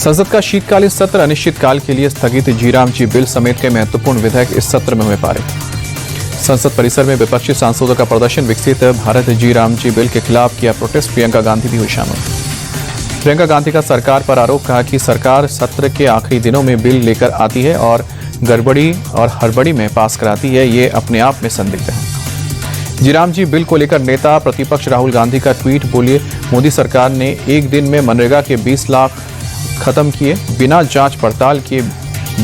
संसद का शीतकालीन सत्र अनिश्चितकाल के लिए स्थगित। जीराम जी बिल समेत के महत्वपूर्ण विधेयक इस सत्र में हुए पारित। संसद परिसर में विपक्षी सांसदों का प्रदर्शन। विकसित भारत जीराम जी बिल के खिलाफ किया प्रोटेस्ट। प्रियंका गांधी भी हुई शामिल। प्रियंका गांधी का सरकार पर आरोप। कहा कि सरकार सत्र के आखिरी दिनों में बिल लेकर आती है और गड़बड़ी और हड़बड़ी में पास कराती है। ये अपने आप में संदिग्ध है। जीराम जी बिल को लेकर नेता प्रतिपक्ष राहुल गांधी का ट्वीट। बोलिए, मोदी सरकार ने एक दिन में मनरेगा के 20 लाख खत्म किए, बिना जांच पड़ताल किए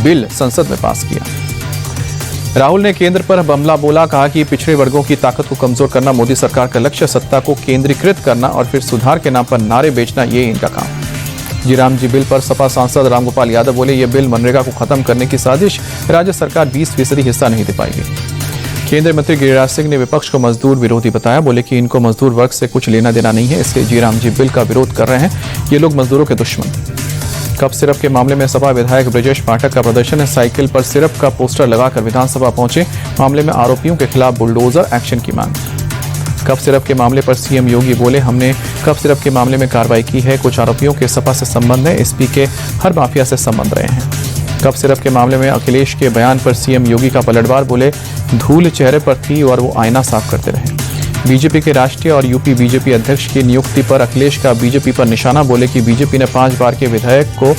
बिल संसद में पास किया। राहुल ने केंद्र पर हमला बोला। कहा कि पिछड़े वर्गों की ताकत को कमजोर करना मोदी सरकार का लक्ष्य, सत्ता को केंद्रीकृत करना और फिर सुधार के नाम पर नारे बेचना, ये इनका काम। जीराम जी बिल पर सपा सांसद रामगोपाल यादव बोले, ये बिल मनरेगा को खत्म करने की साजिश। राज्य सरकार 20% हिस्सा नहीं दे पाएगी। केंद्रीय मंत्री गिरिराज सिंह ने विपक्ष को मजदूर विरोधी बताया। बोले कि इनको मजदूर वर्ग से कुछ लेना देना नहीं है, इसलिए जीराम जी बिल का विरोध कर रहे हैं। ये लोग मजदूरों के दुश्मन। कप सिरप के मामले में सपा विधायक ब्रजेश पाठक का प्रदर्शन है। साइकिल पर सिरप का पोस्टर लगाकर विधानसभा पहुंचे। मामले में आरोपियों के खिलाफ बुलडोजर एक्शन की मांग। कप सिरप के मामले पर सीएम योगी बोले, हमने कप सिरप के मामले में कार्रवाई की है। कुछ आरोपियों के सपा से संबंध है, एसपी के हर माफिया से संबंध रहे हैं। कप सिरप के मामले में अखिलेश के बयान पर सीएम योगी का पलटवार। बोले, धूल चेहरे पर थी और वो आईना साफ करते रहे। बीजेपी के राष्ट्रीय और यूपी बीजेपी अध्यक्ष की नियुक्ति पर अखिलेश का बीजेपी पर निशाना। बोले कि बीजेपी ने 5 बार के विधायक को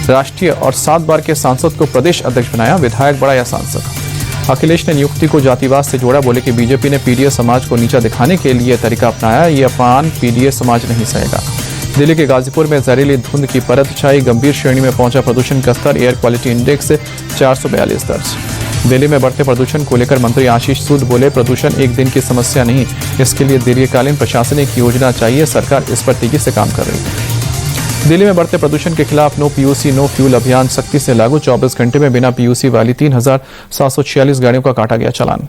राष्ट्रीय और 7 बार के सांसद को प्रदेश अध्यक्ष बनाया। विधायक बड़ा या सांसद। अखिलेश ने नियुक्ति को जातिवाद से जोड़ा। बोले कि बीजेपी ने पीडीए समाज को नीचा दिखाने के लिए तरीका अपनाया। ये अपमान पीडीए समाज नहीं सहेगा। दिल्ली के गाजीपुर में जहरीली धुंध की परत छाई। गंभीर श्रेणी में पहुंचा प्रदूषण का स्तर। एयर क्वालिटी इंडेक्स 442 दर्ज। दिल्ली में बढ़ते प्रदूषण को लेकर मंत्री आशीष सूद बोले, प्रदूषण एक दिन की समस्या नहीं, इसके लिए दीर्घकालीन प्रशासनिक योजना चाहिए। सरकार इस पर तेजी से काम कर रही है। दिल्ली में बढ़ते प्रदूषण के खिलाफ नो पीयूसी नो फ्यूल अभियान सख्ती से लागू। 24 घंटे में बिना पीयूसी वाली 3746 गाड़ियों का काटा गया चालान।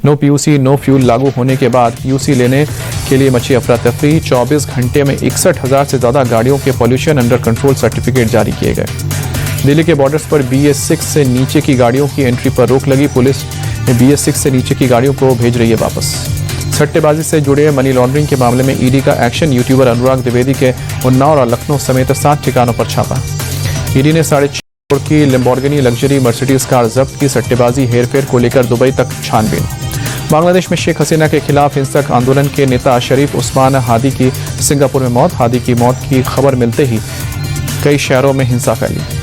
नो पीयूसी नो फ्यूल लागू होने के बाद पीयूसी लेने के लिए मची अफरा तफरी। 24 घंटे में 61,000 से ज्यादा गाड़ियों के पॉल्यूशन अंडर कंट्रोल सर्टिफिकेट जारी किए गए। दिल्ली के बॉर्डर्स पर BS6 से नीचे की गाड़ियों की एंट्री पर रोक लगी। पुलिस BS6 से नीचे की गाड़ियों को भेज रही है वापस। सट्टेबाजी से जुड़े मनी लॉन्ड्रिंग के मामले में ईडी का एक्शन। यूट्यूबर अनुराग द्विवेदी के उन्नाव और लखनऊ समेत 7 ठिकानों पर छापा। ईडी ने 6.5 करोड़ की लैम्बोर्गिनी लग्जरी मर्सिडीज कार जब्त की। सट्टेबाजी हेरफेर को लेकर दुबई तक छानबीन। बांग्लादेश में शेख हसीना के खिलाफ हिंसक आंदोलन के नेता शरीफ उस्मान हादी की सिंगापुर में मौत। हादी की मौत की खबर मिलते ही कई शहरों में हिंसा फैली।